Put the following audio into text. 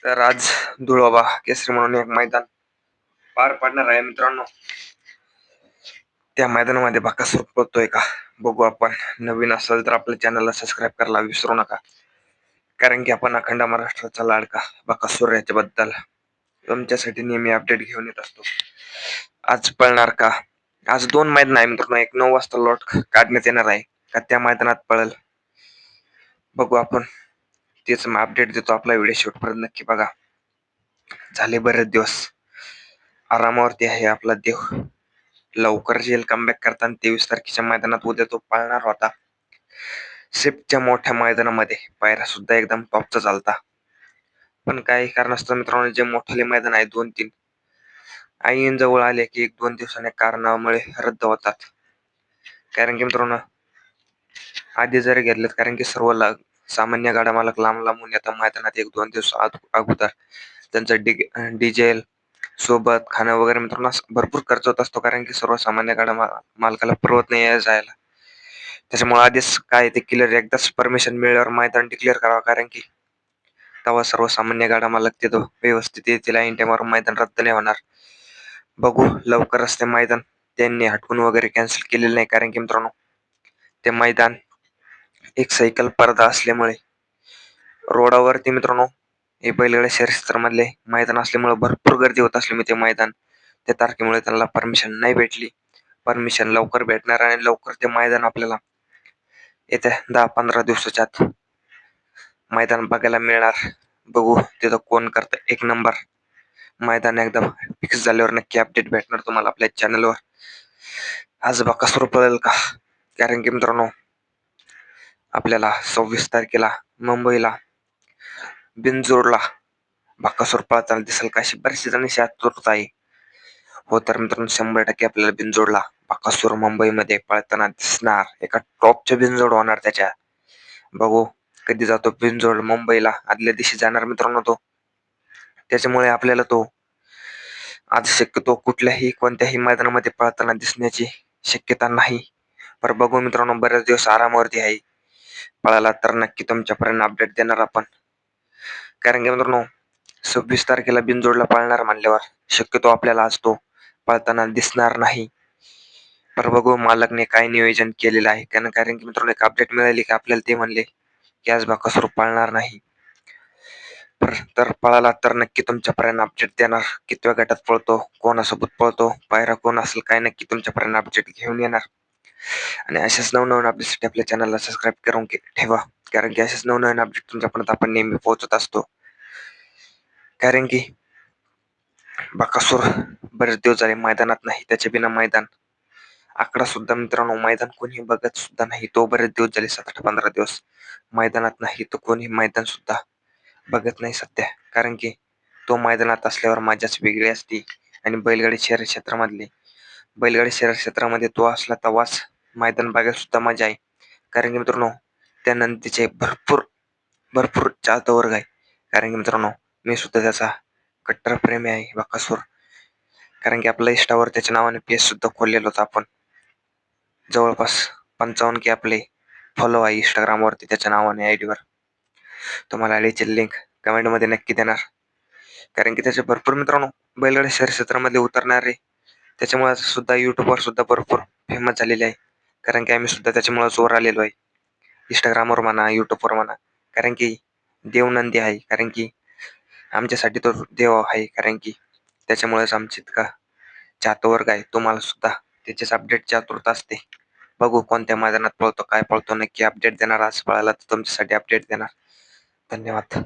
तर आज धुळोबा केसरी म्हणून एक मैदान पार पडणार आहे मित्रांनो. त्या मैदानामध्ये बकासूर पळतोय का बघू आपण. नवीन असेल तर आपल्या चॅनलला सबस्क्राईब करायला विसरू नका, कारण की आपण अखंड महाराष्ट्राचा लाडका बकासूर याच्याबद्दल तुमच्यासाठी नेहमी अपडेट घेऊन येत असतो. आज पळणार का? आज दोन मैदान आहे मित्रांनो. एक 9 वाजता लॉट काढण्यात येणार आहे का त्या मैदानात पळेल बघू आपण. तेच अपडेट देतो. आपला व्हिडिओ शेवटपर्यंत नक्की बघा. झाले बरेच दिवस आरामावरती आहे आपला देव. लवकर येईल कमबॅक करताना 23 तारखेच्या मैदानात. उद्या तो पाळणार होता सिपच्या मोठ्या मैदानामध्ये. पायरा सुद्धा एकदम टॉपचा चालता, पण काही कारणास्तव मित्रांनो जे मोठे मैदान आहे 2-3 ऐन जवळ आले की 1-2 दिवसांनी कारणामुळे रद्द होतात. कारण की मित्रांनो आधी जरी घेतलेत, कारण की सर्व सामान्य गाड्या मालक लांब लांबून येतात मैदानात 1-2 दिवस अगोदर. त्यांचं डिझेल सोबत खाणं वगैरे मित्रांनो भरपूर खर्च होत असतो, कारण की सर्वसामान्य गाड्या मालकाला परवत नाही यायला जायला. त्याच्यामुळे आधीच काय ते क्लिअर एकदाच परमिशन मिळाल्यावर मैदान डिक्लेअर करावं, कारण की तेव्हा सर्वसामान्य गाड्या मालक तिथं व्यवस्थित येतील. ऐन टाइमवर मैदान रद्द नाही होणार. बघू लवकरच ते मैदान त्यांनी हटकून वगैरे कॅन्सल केलेलं नाही, कारण की मित्रांनो ते मैदान एक सायकल पर्दा असल्यामुळे रोडावरती मित्रांनो हे बैलगाड्या शर्यतीमधले मैदान असल्यामुळे भरपूर गर्दी होत असल्यामुळे ते मैदान त्या तारखेमुळे त्यांना परमिशन नाही भेटली. परमिशन लवकर भेटणार आणि लवकर ते मैदान आपल्याला येत्या 10-15 दिवसाच्या आत मैदान बघायला मिळणार. बघू तिथं कोण करतं एक नंबर. मैदान एकदम फिक्स झाल्यावर नक्की अपडेट भेटणार तुम्हाला आपल्या चॅनलवर. आज बकासूर पळेल का? कारण की मित्रांनो आपल्याला 26 तारखेला मुंबईला बिनजोडला बकासूर पळताना दिसेल का, अशी बरीचशी जणांची आतुरता आहे. हो तर मित्रांनो 100% आपल्याला बिनजोडला बकासूर मुंबईमध्ये पळताना दिसणार. एका टॉपच्या बिनजोड होणार त्याच्या. बघू कधी जातो बिनजोड मुंबईला. आदल्या दिवशी जाणार मित्रांनो तो. त्याच्यामुळे आपल्याला तो आज शक्यतो कुठल्याही कोणत्याही मैदानामध्ये पळताना दिसण्याची शक्यता नाही. पर बघू मित्रांनो बरेच दिवस आरामावरती आहे. पळाला तर नक्की तुमच्यापर्यंत अपडेट देणार आपण. कारण की मित्रांनो 26 तारखेला बिनजोडला पळणार म्हणल्यावर शक्यतो आपल्याला आज तो पळताना दिसणार नाही. पर बघू मालकने काय नियोजन केलेलं आहे. कारण की मित्रांनो एक अपडेट मिळाली की आपल्याला ते म्हणले की आज बकासूर पळणार नाही. तर पळाला तर नक्की तुमच्यापर्यंत अपडेट देणार. कितव्या गटात पळतो, कोणासोबत पळतो, पायरा कोण असेल काय, नक्की तुमच्यापर्यंत अपडेट घेऊन येणार. आणि अशाच नवनवीन अपडेटसाठी आपल्या चॅनलला सबस्क्राईब करून ठेवा, कारण की अशाच नवनवीन अपडेट तुमच्यापर्यंत आपण नेहमी पोहोचत असतो. कारण की बकासूर बरेच दिवस झाले मैदानात नाही. त्याच्या बिना मैदान आकडा सुद्धा मित्रांनो मैदान कोणी बघत सुद्धा नाही. तो बरेच दिवस झाले 7-8-15 दिवस मैदानात नाही. तो कोणी मैदान सुद्धा बघत नाही सध्या. कारण की तो मैदानात असल्यावर मजाच वेगळी असते. आणि बैलगाडी शहर क्षेत्रामध्ये तो असला तेव्हाच मैदान बघायला सुद्धा मजा आहे. कारण की मित्रांनो त्या नंदीचे भरपूर भरपूर चाहता वर्ग आहे. कारण की मित्रांनो मी सुद्धा त्याचा कट्टर प्रेमी आहे बकासूर. कारण की आपल्या इंस्टावर त्याच्या नावाने पेज सुद्धा खोललेलं होतं आपण. जवळपास 55K आपले फॉलो आहे इंस्टाग्रामवरती त्याच्या नावाने आयडीवर. तुम्हाला आयडीची लिंक कमेंटमध्ये नक्की देणार. कारण की त्याचे भरपूर मित्रांनो बैलगाडी शहर क्षेत्रामध्ये उतरणारे त्याच्यामुळे सुद्धा युट्यूबवर सुद्धा भरपूर फेमस झालेले आहे. कारण की आम्ही सुद्धा त्याच्यामुळे जोर आलेलो आहे इंस्टाग्रामवर म्हणा, युट्यूबवर म्हणा. कारण की देवनंदी आहे. कारण की आमच्यासाठी तो देव आहे. कारण की त्याच्यामुळेच आमची इतका चाहता वर्ग आहे. तुम्हाला सुद्धा त्याचेच अपडेटची आतुरता असते. बघू कोणत्या मैदानात पळतो, काय पळतो, नक्की अपडेट देणार. आज पळाला तर तुमच्यासाठी अपडेट देणार. धन्यवाद.